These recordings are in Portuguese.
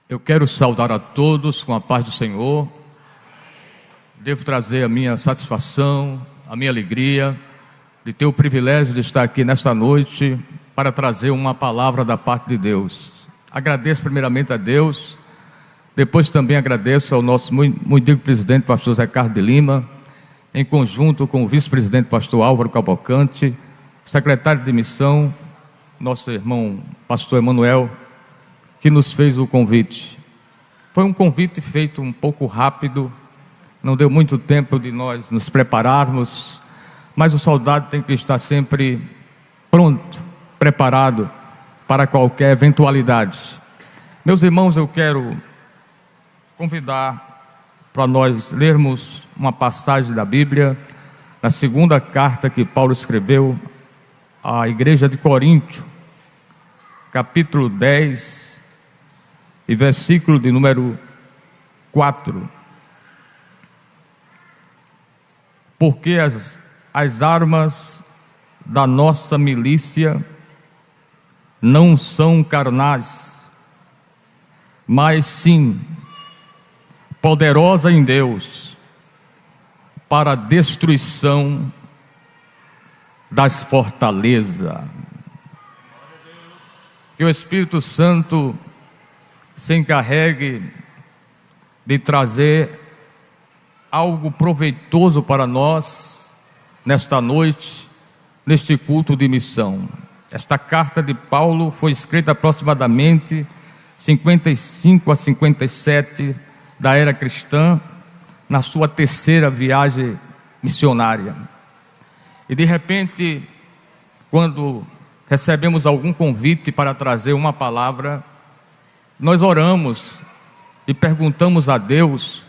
Eu quero saudar a todos com a paz do Senhor. Devo trazer a minha satisfação, a minha alegria de ter o privilégio de estar aqui nesta noite para trazer uma palavra da parte de Deus. Agradeço primeiramente a Deus, depois também agradeço ao nosso muito digno presidente, pastor Zé Carlos de Lima, em conjunto com o vice-presidente, pastor Álvaro Cavalcante, secretário de missão, nosso irmão, pastor Emanuel, que nos fez o convite. Foi um convite feito um pouco rápido, não deu muito tempo de nós nos prepararmos, mas o soldado tem que estar sempre pronto, preparado para qualquer eventualidade. Meus irmãos, eu quero convidar para nós lermos uma passagem da Bíblia, na segunda carta que Paulo escreveu à igreja de Corinto, capítulo 10, e versículo de número 4. Porque as armas da nossa milícia não são carnais, mas sim poderosa em Deus para a destruição das fortalezas. Que o Espírito Santo se encarregue de trazer algo proveitoso para nós nesta noite, neste culto de missão. Esta carta de Paulo foi escrita aproximadamente 55 a 57 da era cristã, na sua terceira viagem missionária. E de repente, quando recebemos algum convite para trazer uma palavra, nós oramos e perguntamos a Deus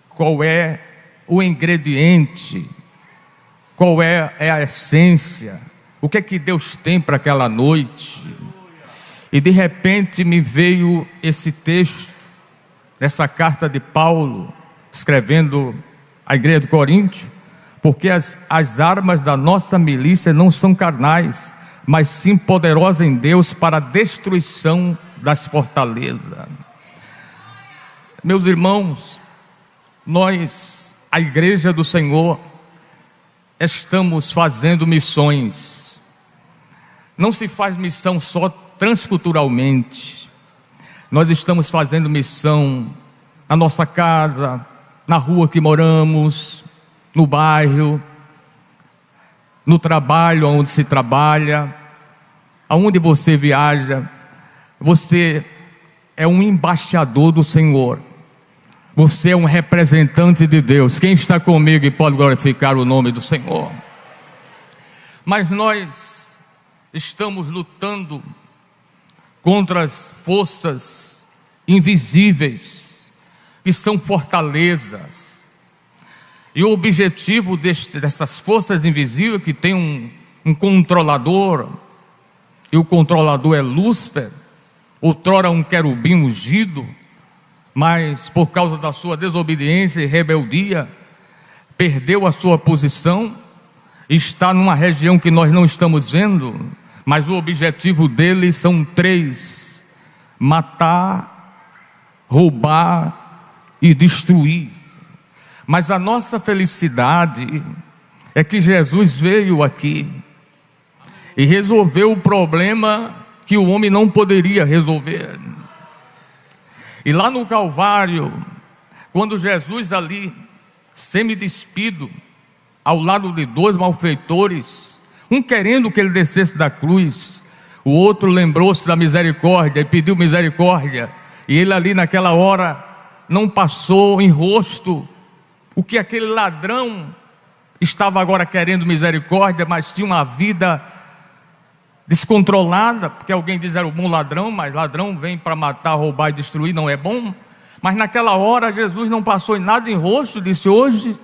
qual é o ingrediente, qual é a essência, o que é que Deus tem para aquela noite. E de repente me veio esse texto, essa carta de Paulo, escrevendo à igreja de Corinto, porque as armas da nossa milícia não são carnais, mas sim poderosas em Deus para a destruição das fortalezas. Meus irmãos, nós, a igreja do Senhor, estamos fazendo missões. Não se faz missão só transculturalmente. Nós estamos fazendo missão na nossa casa, na rua que moramos, no bairro, no trabalho onde se trabalha, aonde você viaja. Você é um embaixador do Senhor. Você é um representante de Deus. Quem está comigo e pode glorificar o nome do Senhor? Mas nós estamos lutando contra as forças invisíveis, que são fortalezas. E o objetivo dessas forças invisíveis, que tem um controlador, e o controlador é Lúcifer, outrora um querubim ungido, mas por causa da sua desobediência e rebeldia, perdeu a sua posição, está numa região que nós não estamos vendo, mas o objetivo dele são 3: matar, roubar e destruir. Mas a nossa felicidade é que Jesus veio aqui e resolveu o problema que o homem não poderia resolver. E lá no Calvário, quando Jesus ali, semi-despido, ao lado de 2 malfeitores, um querendo que ele descesse da cruz, o outro lembrou-se da misericórdia e pediu misericórdia, e ele ali naquela hora não passou em rosto o que aquele ladrão estava agora querendo misericórdia, mas tinha uma vida descontrolada, porque alguém diz era um bom ladrão, mas ladrão vem para matar, roubar e destruir, não é bom. Mas naquela hora Jesus não passou em nada em rosto, disse: hoje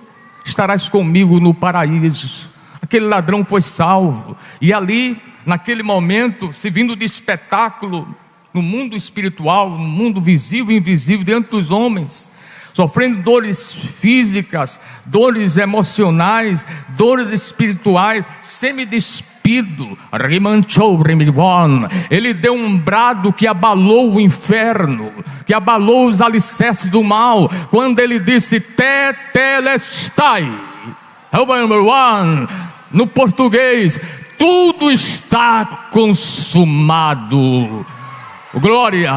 estarás comigo no paraíso. Aquele ladrão foi salvo, e ali naquele momento, servindo de espetáculo no mundo espiritual, no mundo visível e invisível, diante dos homens, sofrendo dores físicas, dores emocionais, dores espirituais, semi-despido, despido, ele deu um brado que abalou o inferno, que abalou os alicerces do mal, quando ele disse tetelestai, no português, tudo está consumado. Glória!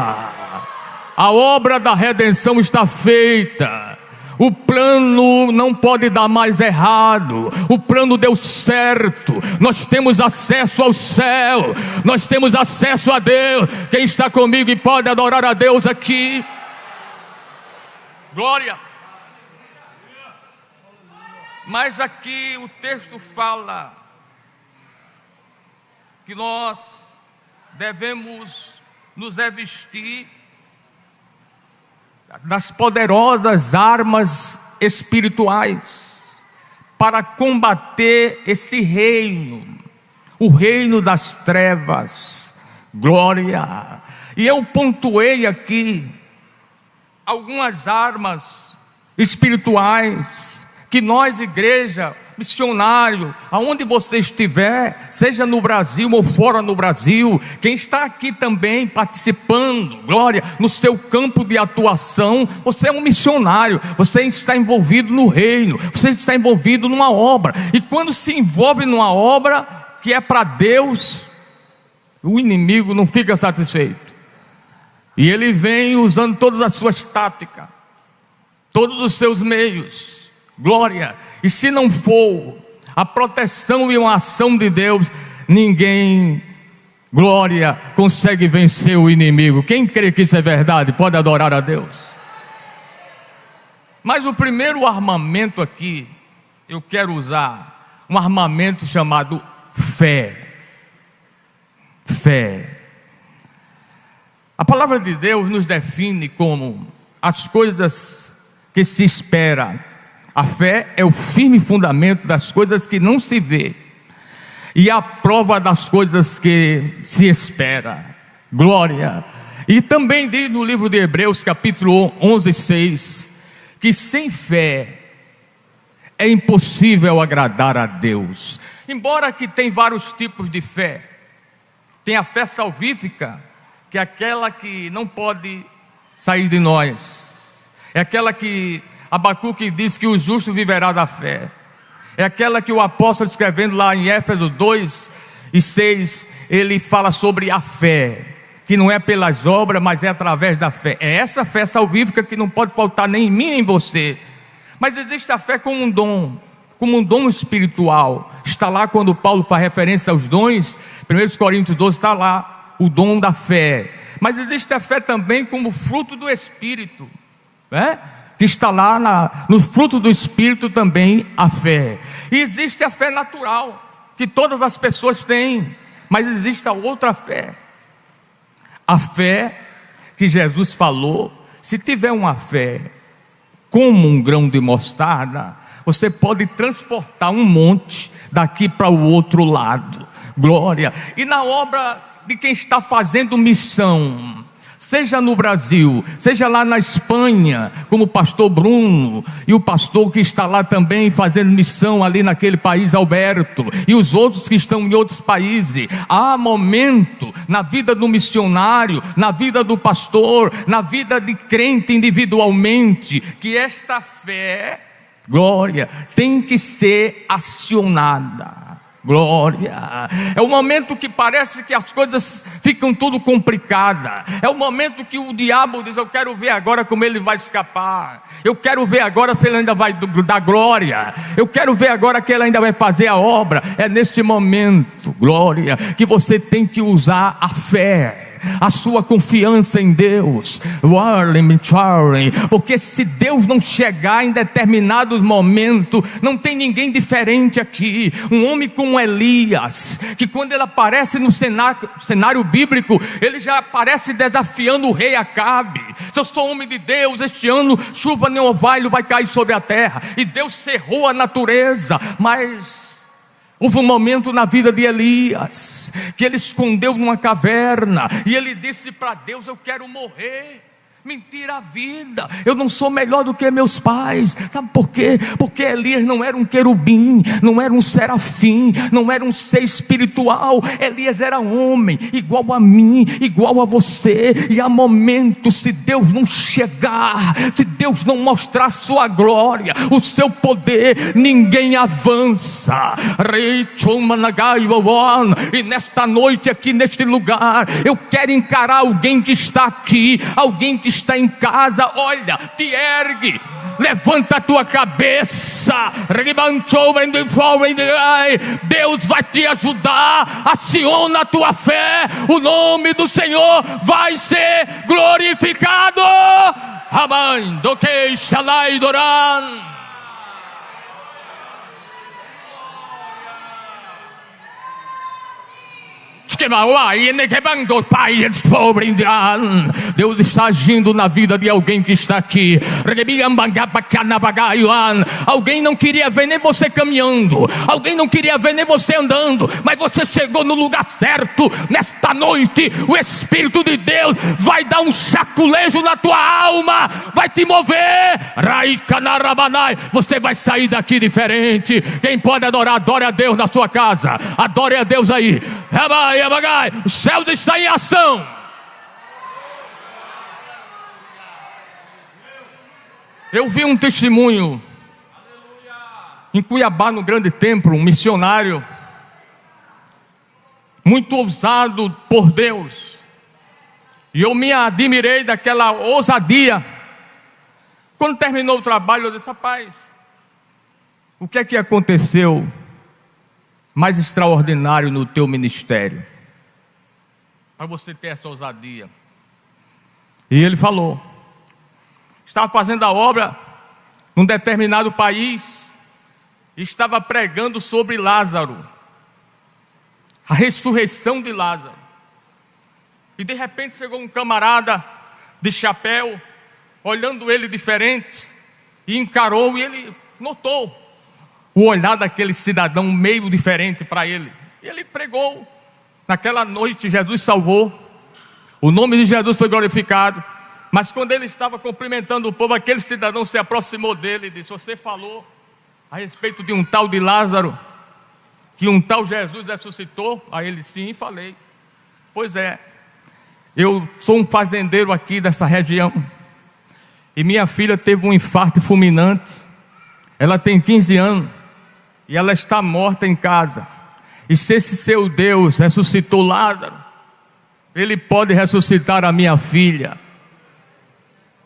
A obra da redenção está feita. O plano não pode dar mais errado. O plano deu certo. Nós temos acesso ao céu. Nós temos acesso a Deus. Quem está comigo e pode adorar a Deus aqui? Glória! Mas aqui o texto fala que nós devemos nos revestir das poderosas armas espirituais para combater esse reino, o reino das trevas. Glória! E eu pontuei aqui algumas armas espirituais que nós, igreja, missionário, aonde você estiver, seja no Brasil ou fora no Brasil, quem está aqui também participando, glória, no seu campo de atuação, você é um missionário, você está envolvido no reino, você está envolvido numa obra, e quando se envolve numa obra que é para Deus, o inimigo não fica satisfeito, e ele vem usando todas as suas táticas, todos os seus meios, glória. E se não for a proteção e uma ação de Deus, ninguém, glória, consegue vencer o inimigo. Quem crê que isso é verdade, pode adorar a Deus. Mas o primeiro armamento aqui, eu quero usar um armamento chamado fé. Fé. A palavra de Deus nos define como as coisas que se espera. A fé é o firme fundamento das coisas que não se vê e a prova das coisas que se espera. Glória! E também diz no livro de Hebreus, capítulo 11, 6, que sem fé é impossível agradar a Deus. Embora que tem vários tipos de fé, tem a fé salvífica, que é aquela que não pode sair de nós, é aquela que Abacuque diz que o justo viverá da fé. É aquela que o apóstolo, escrevendo lá em Éfesos 2 e 6, ele fala sobre a fé, que não é pelas obras, mas é através da fé. É essa fé salvífica que não pode faltar nem em mim nem em você. Mas existe a fé como um dom espiritual. Está lá quando Paulo faz referência aos dons, 1 Coríntios 12 está lá, o dom da fé. Mas existe a fé também como fruto do Espírito, né? Que está lá no fruto do Espírito também a fé. E existe a fé natural, que todas as pessoas têm, mas existe a outra fé, a fé que Jesus falou: se tiver uma fé como um grão de mostarda, você pode transportar um monte daqui para o outro lado. Glória! E na obra de quem está fazendo missão, seja no Brasil, seja lá na Espanha, como o pastor Bruno, e o pastor que está lá também fazendo missão ali naquele país, Alberto, e os outros que estão em outros países, há momento na vida do missionário, na vida do pastor, na vida de crente individualmente, que esta fé, glória, tem que ser acionada. Glória! É o momento que parece que as coisas ficam tudo complicadas. É o momento que o diabo diz: eu quero ver agora como ele vai escapar. Eu quero ver agora se ele ainda vai dar glória. Eu quero ver agora que ele ainda vai fazer a obra. É neste momento, glória, que você tem que usar a fé, a sua confiança em Deus, porque se Deus não chegar em determinados momentos, não tem ninguém diferente aqui. Um homem como Elias, que quando ele aparece no cenário bíblico, ele já aparece desafiando o rei Acabe: se eu sou homem de Deus, este ano chuva nem orvalho vai cair sobre a terra. E Deus cerrou a natureza, mas houve um momento na vida de Elias que ele escondeu numa caverna e ele disse para Deus: eu quero morrer, me tira a vida, eu não sou melhor do que meus pais. Sabe por quê? Porque Elias não era um querubim, não era um serafim, não era um ser espiritual. Elias era homem, igual a mim, igual a você. E há momentos, se Deus não chegar, se Deus não mostrar sua glória, o seu poder, ninguém avança. E nesta noite aqui neste lugar, eu quero encarar alguém que está aqui, alguém que está em casa. Olha, te ergue, levanta a tua cabeça. Deus vai te ajudar. Aciona a tua fé, o nome do Senhor vai ser glorificado. Aman do que Shalai Doran. Deus está agindo na vida de alguém que está aqui. Alguém não queria ver nem você caminhando, alguém não queria ver nem você andando, mas você chegou no lugar certo. Nesta noite o Espírito de Deus vai dar um chaculejo na tua alma, vai te mover. Você vai sair daqui diferente. Quem pode adorar, adore a Deus na sua casa, adore a Deus aí. Os céus estão em ação. Eu vi um testemunho em Cuiabá, no Grande Templo, um missionário muito ousado por Deus, e eu me admirei daquela ousadia. Quando terminou o trabalho, eu disse: rapaz, o que é que aconteceu mais extraordinário no teu ministério, para você ter essa ousadia? E ele falou: estava fazendo a obra num determinado país, e estava pregando sobre Lázaro, a ressurreição de Lázaro, e de repente chegou um camarada de chapéu, olhando ele diferente, e encarou, e ele notou o olhar daquele cidadão meio diferente para ele. E ele pregou. Naquela noite Jesus salvou, o nome de Jesus foi glorificado. Mas quando ele estava cumprimentando o povo, aquele cidadão se aproximou dele e disse: você falou a respeito de um tal de Lázaro, que um tal Jesus ressuscitou? Aí ele: sim, falei. Pois é, eu sou um fazendeiro aqui dessa região, e minha filha teve um infarto fulminante. Ela tem 15 anos e ela está morta em casa. E se esse seu Deus ressuscitou Lázaro, Ele pode ressuscitar a minha filha.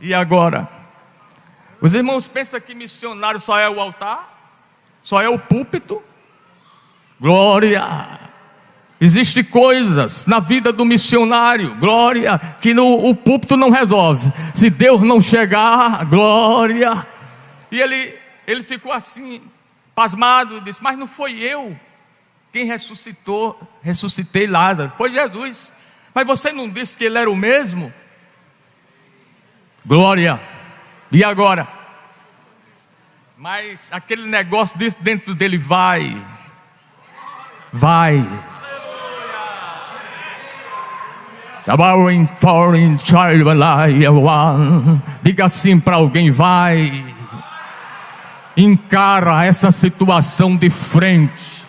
E agora? Os irmãos pensam que missionário só é o altar? Só é o púlpito? Glória! Existem coisas na vida do missionário, glória, que o púlpito não resolve. Se Deus não chegar, glória. E ele ficou assim, pasmado, e disse: mas não foi eu quem ressuscitei Lázaro, foi Jesus. Mas você não disse que ele era o mesmo? Glória. E agora? Mas aquele negócio dentro dele vai. Diga assim para alguém: vai. Encara essa situação de frente.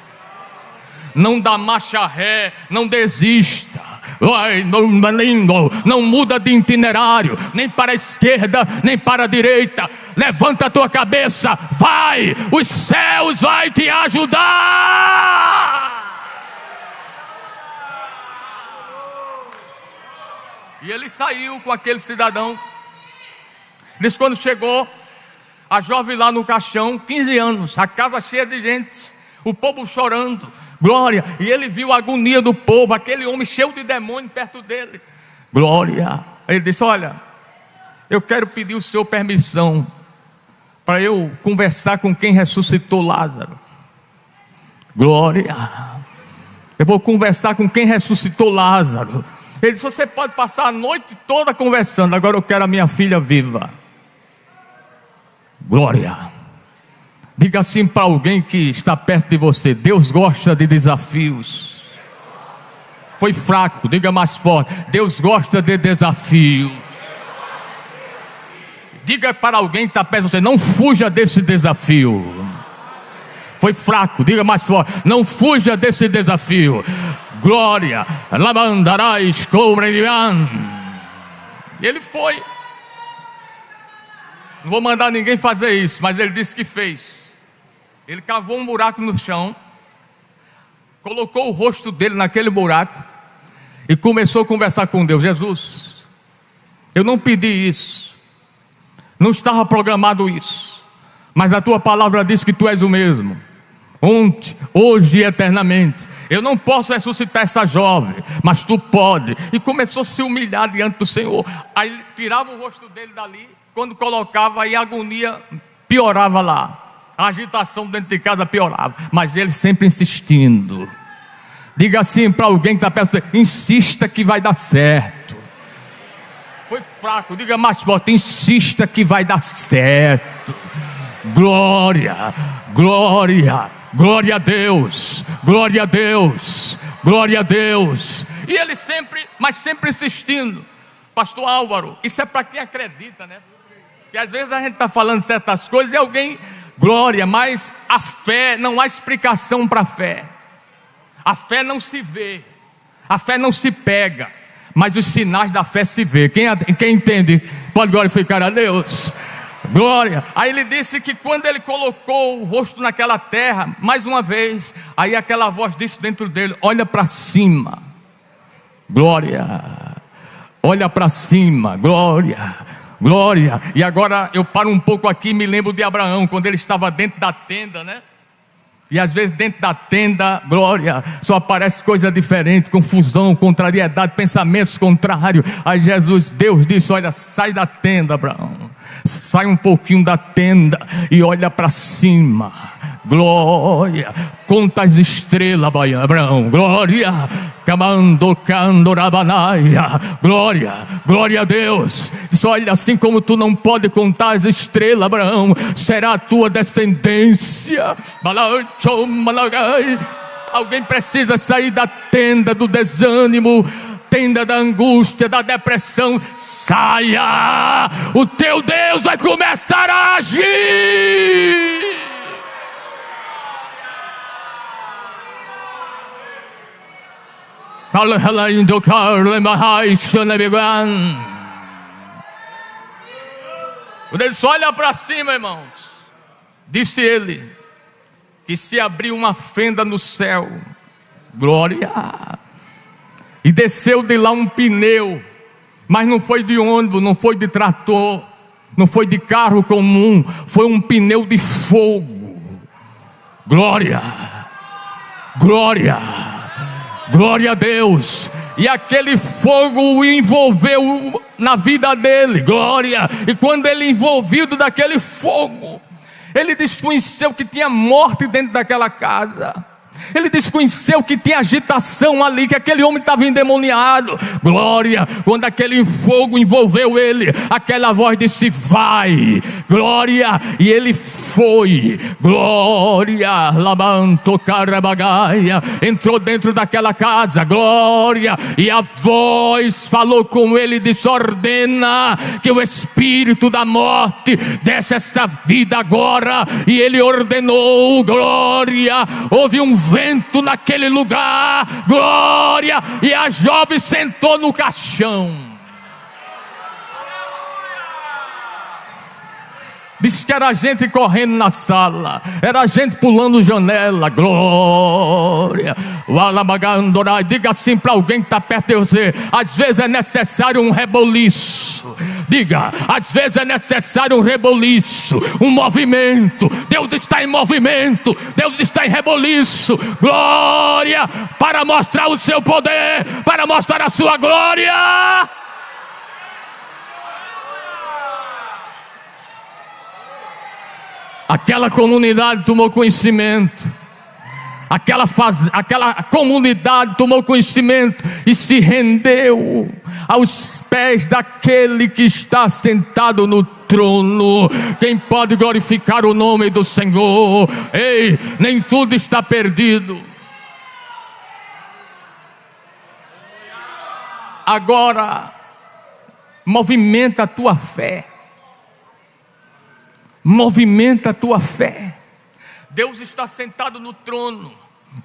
Não dá marcha ré, não desista. Não muda de itinerário, nem para a esquerda, nem para a direita. Levanta a tua cabeça, vai. Os céus vai te ajudar. E ele saiu com aquele cidadão. Diz: quando chegou, a jovem lá no caixão, 15 anos, a casa cheia de gente, o povo chorando, glória. E ele viu a agonia do povo, aquele homem cheio de demônio perto dele, glória. Ele disse: olha, eu quero pedir o senhor permissão para eu conversar com quem ressuscitou Lázaro. Glória. Eu vou conversar com quem ressuscitou Lázaro. Ele disse: você pode passar a noite toda conversando, agora eu quero a minha filha viva. Glória. Diga assim para alguém que está perto de você: Deus gosta de desafios. Foi fraco, diga mais forte: Deus gosta de desafios. Diga para alguém que está perto de você: não fuja desse desafio. Foi fraco, diga mais forte: não fuja desse desafio. Glória, lamandarais cobrerian. Ele foi. Não vou mandar ninguém fazer isso, mas ele disse que fez. Ele cavou um buraco no chão, colocou o rosto dele naquele buraco e começou a conversar com Deus. Jesus, eu não pedi isso, não estava programado isso, mas a tua palavra diz que tu és o mesmo, ontem, hoje e eternamente. Eu não posso ressuscitar essa jovem, mas tu pode. E começou a se humilhar diante do Senhor. Aí ele tirava o rosto dele dali, quando colocava, aí a agonia piorava lá, a agitação dentro de casa piorava, mas ele sempre insistindo. Diga assim para alguém que está perto de você: insista que vai dar certo. Foi fraco, diga mais forte: insista que vai dar certo. Glória, glória, glória a Deus, glória a Deus, glória a Deus. E ele sempre, mas sempre insistindo. Pastor Álvaro, isso é para quem acredita, né? Que às vezes a gente está falando certas coisas e alguém, glória, mas a fé, não há explicação para a fé. A fé não se vê, a fé não se pega, mas os sinais da fé se vê. Quem entende pode glorificar a Deus. Glória. Aí ele disse que quando ele colocou o rosto naquela terra, mais uma vez, aí aquela voz disse dentro dele: olha para cima. Glória. Olha para cima. Glória. Glória. E agora eu paro um pouco aqui e me lembro de Abraão, quando ele estava dentro da tenda, né? E às vezes dentro da tenda, glória, só aparece coisa diferente, confusão, contrariedade, pensamentos contrários. Aí Deus disse: olha, sai da tenda, Abraão, sai um pouquinho da tenda e olha para cima. Glória, conta as estrelas, Abraão, glória, glória, glória a Deus. Diz: olha, assim como tu não pode contar as estrelas, Abraão, será a tua descendência. Alguém precisa sair da tenda do desânimo, tenda da angústia, da depressão. Saia, o teu Deus vai começar a agir. Quando ele só olha para cima, irmãos, disse ele que se abriu uma fenda no céu, glória, e desceu de lá um pneu, mas não foi de ônibus, não foi de trator, não foi de carro comum, foi um pneu de fogo. Glória, glória, glória a Deus. E aquele fogo o envolveu na vida dele, glória. E quando ele envolvido daquele fogo, ele desconheceu que tinha morte dentro daquela casa. Ele desconheceu que tinha agitação ali, que aquele homem estava endemoniado. Glória. Quando aquele fogo envolveu ele, aquela voz disse: vai. Glória. E ele foi. Glória. Lamanto carabagaia. Entrou dentro daquela casa. Glória. E a voz falou com ele e disse: ordena que o espírito da morte desce essa vida agora. E ele ordenou. Glória. Houve um vento naquele lugar, glória, e a jovem sentou no caixão. Diz que era gente correndo na sala, era gente pulando janela, glória. Diga assim para alguém que está perto de você: às vezes é necessário um reboliço. Diga, às vezes é necessário um reboliço, um movimento. Deus está em movimento, Deus está em reboliço. Glória, para mostrar o seu poder, para mostrar a sua glória. Aquela comunidade tomou conhecimento. Aquela comunidade tomou conhecimento e se rendeu aos pés daquele que está sentado no trono. Quem pode glorificar o nome do Senhor? Ei, nem tudo está perdido. Agora, movimenta a tua fé. movimenta a tua fé. Deus está sentado no trono.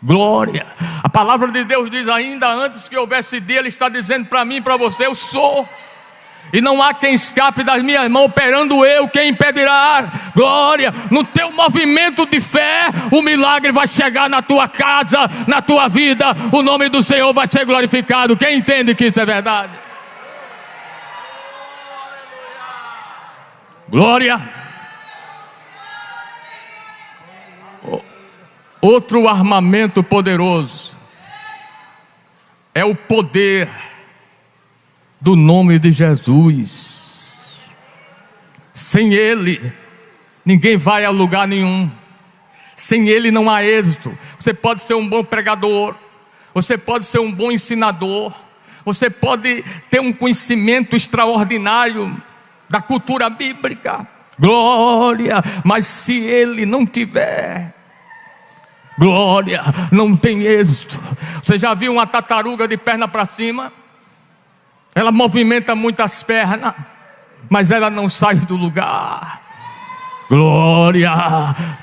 Glória. A palavra de Deus diz: ainda antes que houvesse dia, Ele está dizendo para mim e para você: eu sou. E não há quem escape das minhas mãos, operando eu, quem impedirá? Glória. No teu movimento de fé, o milagre vai chegar na tua casa, na tua vida. O nome do Senhor vai ser glorificado. Quem entende que isso é verdade? Glória. Outro armamento poderoso é o poder do nome de Jesus. Sem Ele, ninguém vai a lugar nenhum. Sem Ele não há êxito. Você pode ser um bom pregador, você pode ser um bom ensinador, você pode ter um conhecimento extraordinário da cultura bíblica. Glória. Mas se Ele não tiver, glória, não tem êxito. Você já viu uma tartaruga de perna para cima? Ela movimenta muitas pernas, mas ela não sai do lugar. Glória.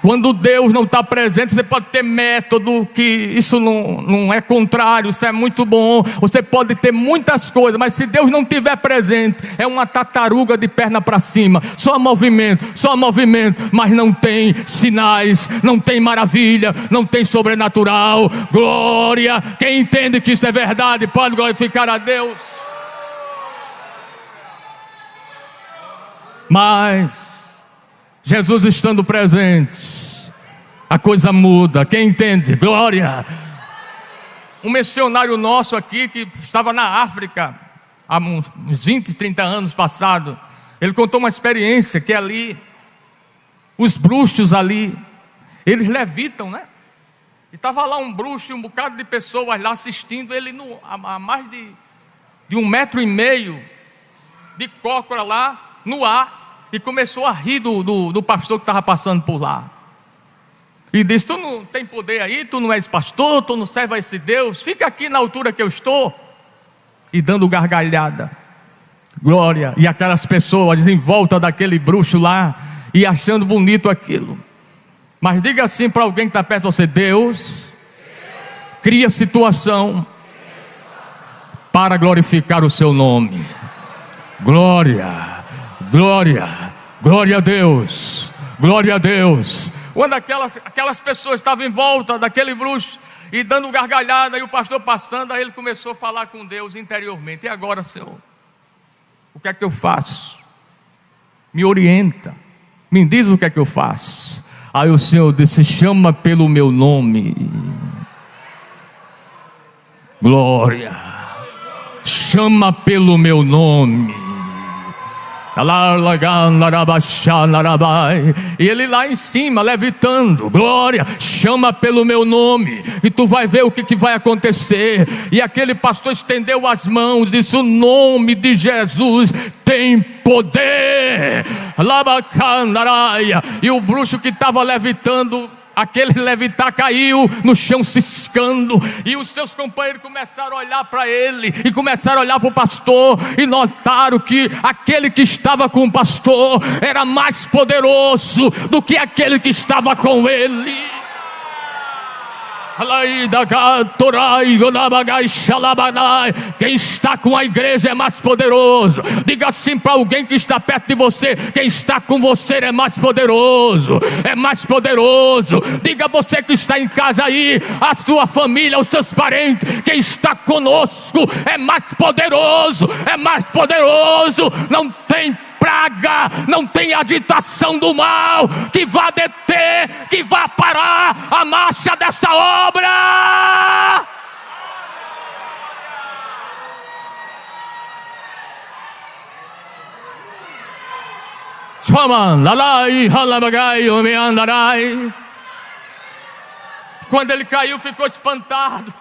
Quando Deus não está presente, você pode ter método, que isso não é contrário, isso é muito bom. Você pode ter muitas coisas, mas se Deus não estiver presente, é uma tartaruga de perna para cima, só movimento, mas não tem sinais, não tem maravilha, não tem sobrenatural. Glória. Quem entende que isso é verdade, pode glorificar a Deus. Mas Jesus estando presente, a coisa muda. Quem entende? Glória. Um missionário nosso aqui, que estava na África há uns 20, 30 anos passados, ele contou uma experiência que ali, os bruxos ali, eles levitam, né? E estava lá um bruxo e um bocado de pessoas lá assistindo ele a mais de 1,5 metro de cócora lá no ar, e começou a rir do pastor que estava passando por lá. E disse: tu não tem poder aí, tu não és pastor, tu não serve a esse Deus, fica aqui na altura que eu estou. E dando gargalhada. Glória. E aquelas pessoas em volta daquele bruxo lá, e achando bonito aquilo. Mas diga assim para alguém que está perto de você: Deus cria situação para glorificar o seu nome. Glória. Glória, glória a Deus, glória a Deus. Quando aquelas pessoas estavam em volta daquele bruxo e dando gargalhada, e o pastor passando, aí ele começou a falar com Deus interiormente: e agora, Senhor, o que é que eu faço? Me orienta, me diz o que é que eu faço. Aí o Senhor disse: chama pelo meu nome. Glória. Chama pelo meu nome. E ele lá em cima levitando. Glória. Chama pelo meu nome e tu vai ver o que vai acontecer. E aquele pastor estendeu as mãos, disse: o nome de Jesus tem poder. E o bruxo que estava levitando, aquele levitar caiu no chão ciscando, e os seus companheiros começaram a olhar para ele, e começaram a olhar para o pastor, e notaram que aquele que estava com o pastor era mais poderoso do que aquele que estava com ele. Quem está com a igreja é mais poderoso. Diga assim para alguém que está perto de você: quem está com você é mais poderoso, é mais poderoso. Diga você que está em casa aí, a sua família, os seus parentes: quem está conosco é mais poderoso, é mais poderoso. Não tem praga, não tem agitação do mal que vá deter, que vá parar a marcha desta obra. Quando ele caiu, ficou espantado.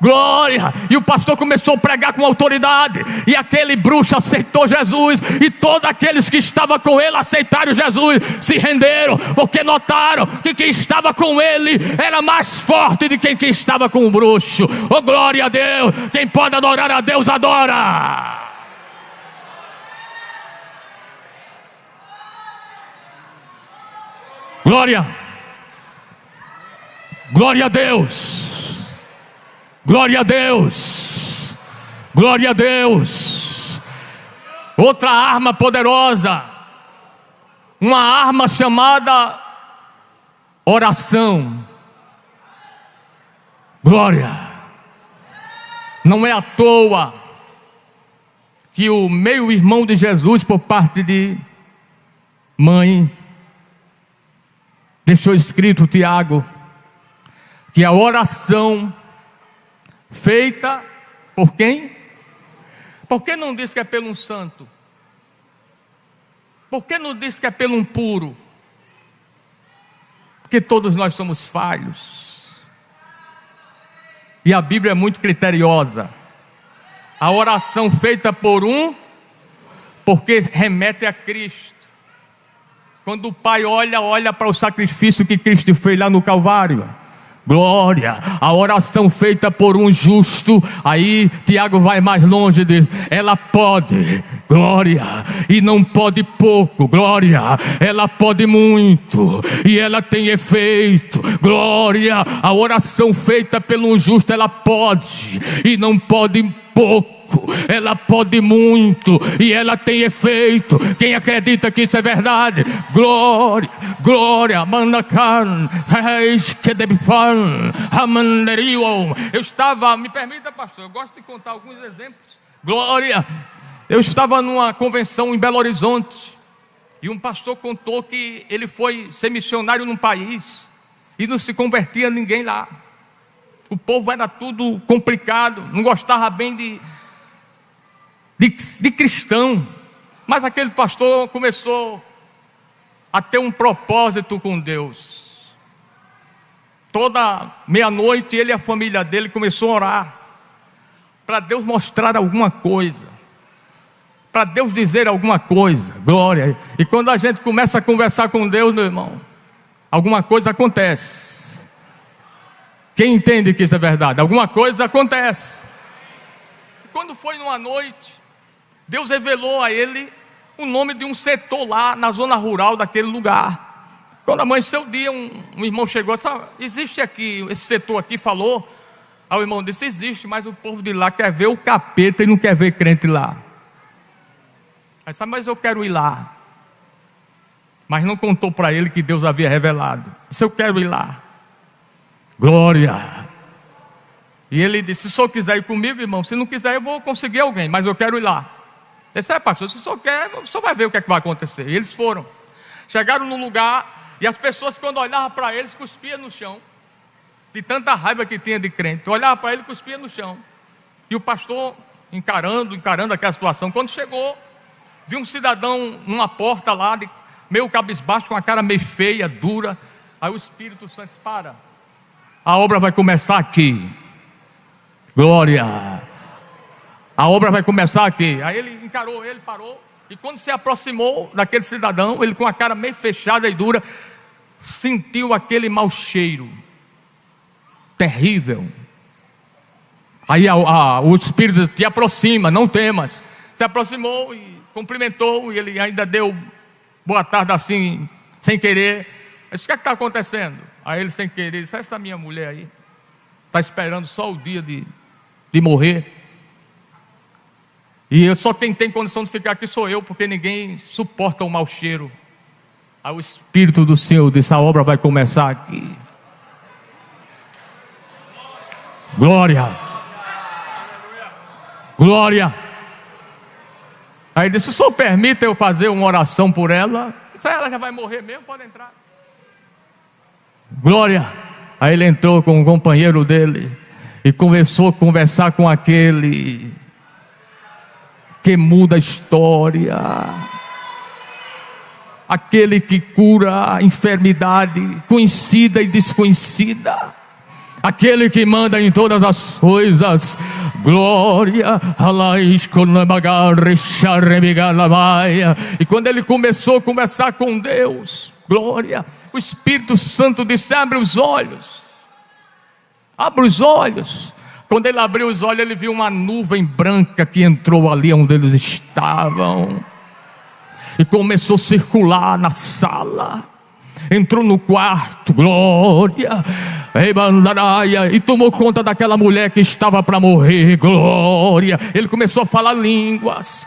Glória. E o pastor começou a pregar com autoridade, e aquele bruxo aceitou Jesus, e todos aqueles que estavam com ele aceitaram Jesus, se renderam, porque notaram que quem estava com ele era mais forte do que quem estava com o bruxo. Oh, glória a Deus. Quem pode adorar a Deus, adora. Glória. Glória a Deus. Glória a Deus. Glória a Deus. Outra arma poderosa, uma arma chamada oração. Glória. Não é à toa que o meio-irmão de Jesus, por parte de mãe, deixou escrito, Tiago, que a oração feita por quem? Por que não diz que é pelo um santo? Por que não diz que é pelo um puro? Porque todos nós somos falhos. E a Bíblia é muito criteriosa. A oração feita por um, porque remete a Cristo. Quando o Pai olha para o sacrifício que Cristo fez lá no Calvário. Glória, a oração feita por um justo. Aí Tiago vai mais longe e diz, ela pode, glória, e não pode pouco, glória, ela pode muito, e ela tem efeito, glória. A oração feita pelo um justo, ela pode, e não pode pouco, ela pode muito, e ela tem efeito. Quem acredita que isso é verdade? Glória, glória. Eu estava, me permita, pastor, eu gosto de contar alguns exemplos. Glória. Eu estava numa convenção em Belo Horizonte, e um pastor contou que ele foi ser missionário num país e não se convertia ninguém lá. O povo era tudo complicado, não gostava bem de cristão. Mas aquele pastor começou a ter um propósito com Deus. Toda meia-noite ele e a família dele começou a orar para Deus mostrar alguma coisa, para Deus dizer alguma coisa. Glória. E quando a gente começa a conversar com Deus, meu irmão, alguma coisa acontece. Quem entende que isso é verdade? Alguma coisa acontece. Quando foi numa noite, Deus revelou a ele o nome de um setor lá na zona rural daquele lugar. Quando amanheceu o dia, um irmão chegou e disse, existe aqui, esse setor aqui, falou. Aí o irmão disse, existe, mas o povo de lá quer ver o capeta e não quer ver crente lá. Aí disse, mas eu quero ir lá. Mas não contou para ele que Deus havia revelado. Disse, eu quero ir lá. Glória. E ele disse, se o senhor quiser ir comigo, irmão, se não quiser eu vou conseguir alguém, mas eu quero ir lá. Ele disse, pastor, se o senhor quer, o senhor vai ver o que é que vai acontecer. E eles foram, chegaram no lugar, e as pessoas quando olhavam para eles, cuspiam no chão, de tanta raiva que tinha de crente. Olhava para ele e cuspia no chão. E o pastor encarando aquela situação. Quando chegou, viu um cidadão numa porta lá, meio cabisbaixo, com a cara meio feia, dura. Aí o Espírito Santo disse, para, a obra vai começar aqui. Glória. A obra vai começar aqui. Aí ele encarou ele, parou. E quando se aproximou daquele cidadão, ele com a cara meio fechada e dura, sentiu aquele mau cheiro terrível. Aí o Espírito te aproxima, não temas. Se aproximou e cumprimentou, e ele ainda deu boa tarde assim, sem querer. Disse, o que é que está acontecendo? Aí ele sem querer disse, essa minha mulher aí está esperando só o dia de morrer. E só quem tem condição de ficar aqui sou eu, porque ninguém suporta o mau cheiro. Aí o Espírito do Senhor disse, a obra vai começar aqui. Glória. Glória. Aí disse, se o senhor permite eu fazer uma oração por ela, se ela já vai morrer mesmo, pode entrar. Glória. Aí ele entrou com o companheiro dele e começou a conversar com aquele que muda a história, aquele que cura a enfermidade conhecida e desconhecida, aquele que manda em todas as coisas. Glória. E quando ele começou a conversar com Deus, glória, o Espírito Santo disse, abre os olhos. Abre os olhos. Quando ele abriu os olhos, ele viu uma nuvem branca que entrou ali onde eles estavam e começou a circular na sala. entrou no quarto, glória, e tomou conta daquela mulher que estava para morrer, glória. Ele começou a falar línguas,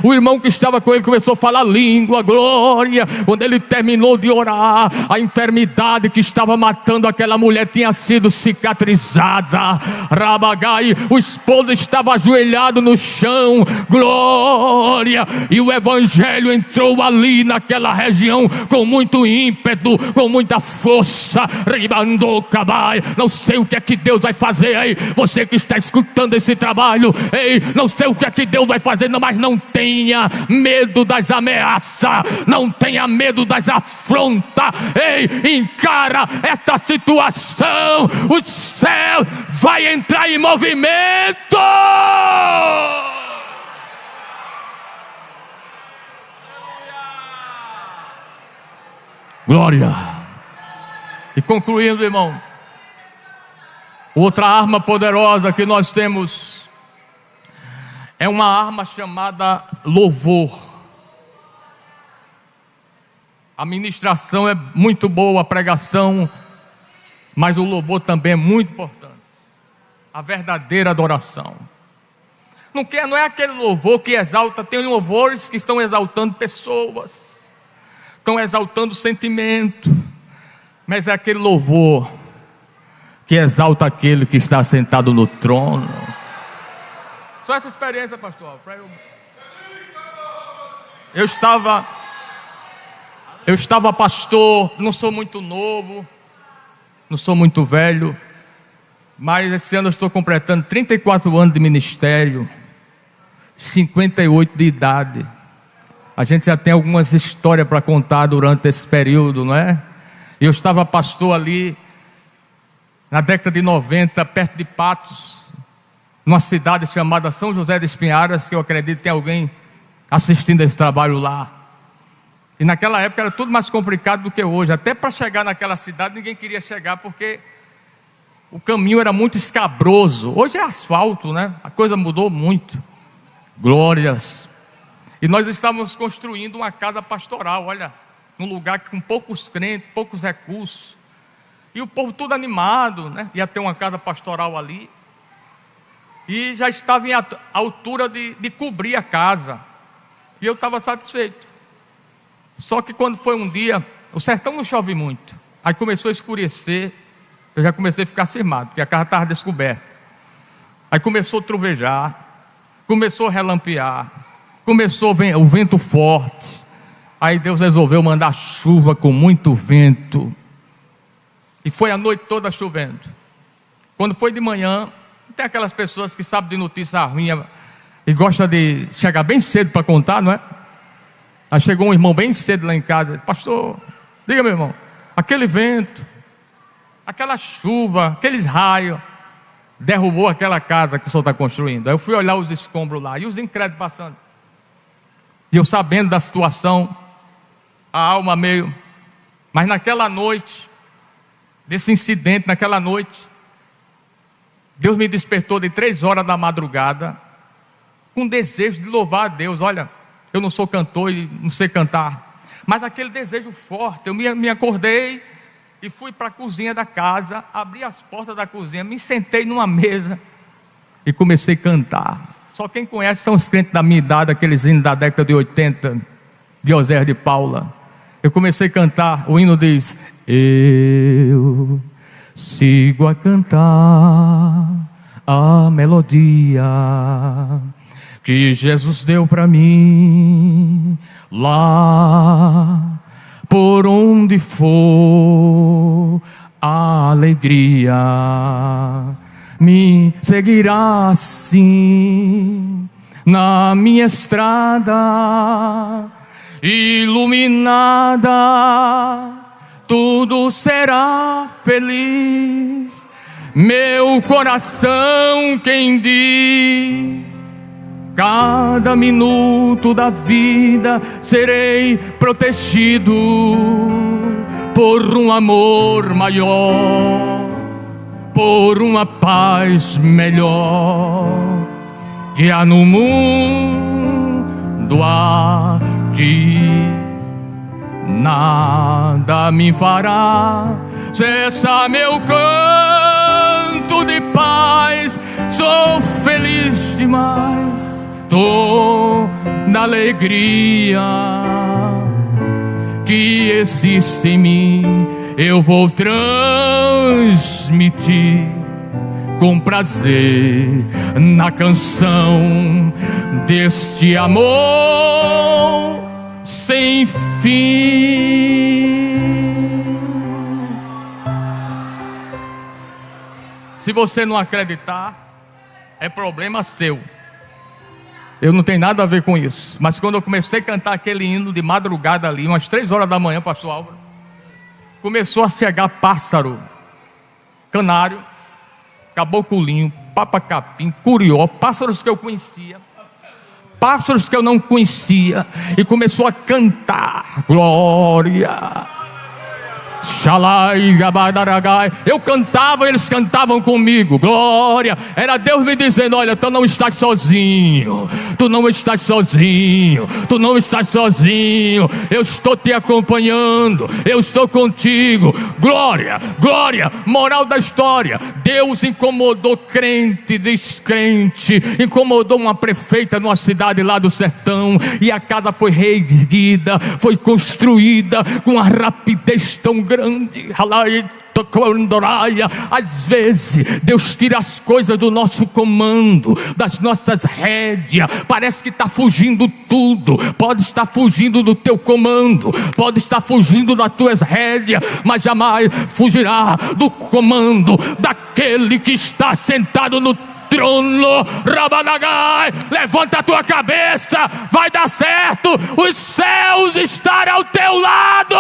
o irmão que estava com ele começou a falar língua, glória. Quando ele terminou de orar, a enfermidade que estava matando aquela mulher tinha sido cicatrizada, o esposo estava ajoelhado no chão, glória. E o evangelho entrou ali naquela região com muito ímpeto, com muita força. Não sei o que é que Deus vai fazer aí, você que está escutando esse trabalho, ei, não sei o que é que Deus vai fazer, mas não tenha medo das ameaças, não tenha medo das afrontas, ei, encara esta situação, o céu vai entrar em movimento. Glória. E concluindo, irmão, outra arma poderosa que nós temos é uma arma chamada louvor. A ministração é muito boa, a pregação, mas o louvor também é muito importante. A verdadeira adoração. Não é aquele louvor que exalta, tem louvores que estão exaltando pessoas, estão exaltando sentimento, mas é aquele louvor que exalta aquele que está sentado no trono. Só essa experiência, pastor. Eu estava pastor, não sou muito novo, não sou muito velho, mas esse ano eu estou completando 34 anos de ministério, 58 de idade. A gente já tem algumas histórias para contar durante esse período, não é? Eu estava pastor ali na década de 90, perto de Patos, numa cidade chamada São José de Espinharas, que eu acredito que tem alguém assistindo esse trabalho lá. E naquela época era tudo mais complicado do que hoje. Até para chegar naquela cidade ninguém queria chegar, porque o caminho era muito escabroso. Hoje é asfalto, né? A coisa mudou muito. Glórias. E nós estávamos construindo uma casa pastoral, olha, num lugar com poucos crentes, poucos recursos, e o povo tudo animado, né? Ia ter uma casa pastoral ali, e já estava em altura de cobrir a casa, e eu estava satisfeito. Só que quando foi um dia, o sertão não chove muito, aí começou a escurecer, eu já comecei a ficar cismado, porque a casa estava descoberta. Aí começou a trovejar, começou a relampear, começou o vento forte. Aí Deus resolveu mandar chuva com muito vento, e foi a noite toda chovendo. Quando foi de manhã, tem aquelas pessoas que sabem de notícia ruim e gostam de chegar bem cedo para contar, não é? Aí chegou um irmão bem cedo lá em casa, pastor, diga, meu irmão, aquele vento, aquela chuva, aqueles raios, derrubou aquela casa que o senhor está construindo. Aí eu fui olhar os escombros lá, e os incrédulos passando, e eu sabendo da situação, a alma meio... Mas naquela noite, desse incidente, naquela noite, Deus me despertou de 3 horas da madrugada, com desejo de louvar a Deus. Olha, eu não sou cantor e não sei cantar, mas aquele desejo forte, eu me acordei e fui para a cozinha da casa, abri as portas da cozinha, me sentei numa mesa e comecei a cantar. Só quem conhece são os crentes da minha idade, aqueles hinos da década de 80, de Oséias de Paula. Eu comecei a cantar, o hino diz: eu sigo a cantar a melodia que Jesus deu para mim, lá por onde for a alegria me seguirá assim na minha estrada iluminada, tudo será feliz. Meu coração quem diz, cada minuto da vida serei protegido por um amor maior, por uma paz melhor que há no mundo aqui. nada me fará cessar meu canto de paz. Sou feliz demais, tô na alegria que existe em mim. Eu vou transmitir com prazer na canção deste amor sem fim. Se você não acreditar, é problema seu. Eu não tenho nada a ver com isso. Mas quando eu comecei a cantar aquele hino de madrugada ali, umas 3 horas da manhã, pastor Álvaro, começou a chegar pássaro, canário, caboculinho, papacapim, curió, pássaros que eu conhecia, pássaros que eu não conhecia, e começou a cantar, glória. Eu cantava, eles cantavam comigo, glória. Era Deus me dizendo: olha, tu não estás sozinho, tu não estás sozinho, tu não estás sozinho. Eu estou te acompanhando, eu estou contigo. Glória, glória. Moral da história: Deus incomodou crente, descrente, incomodou uma prefeita numa cidade lá do sertão, e a casa foi reerguida, foi construída com uma rapidez tão grande. Às vezes Deus tira as coisas do nosso comando, das nossas rédeas. Parece que está fugindo tudo. Pode estar fugindo do teu comando, pode estar fugindo das tuas rédeas, mas jamais fugirá do comando daquele que está sentado no trono. Rabanagai, levanta a tua cabeça, vai dar certo. Os céus estarão ao teu lado.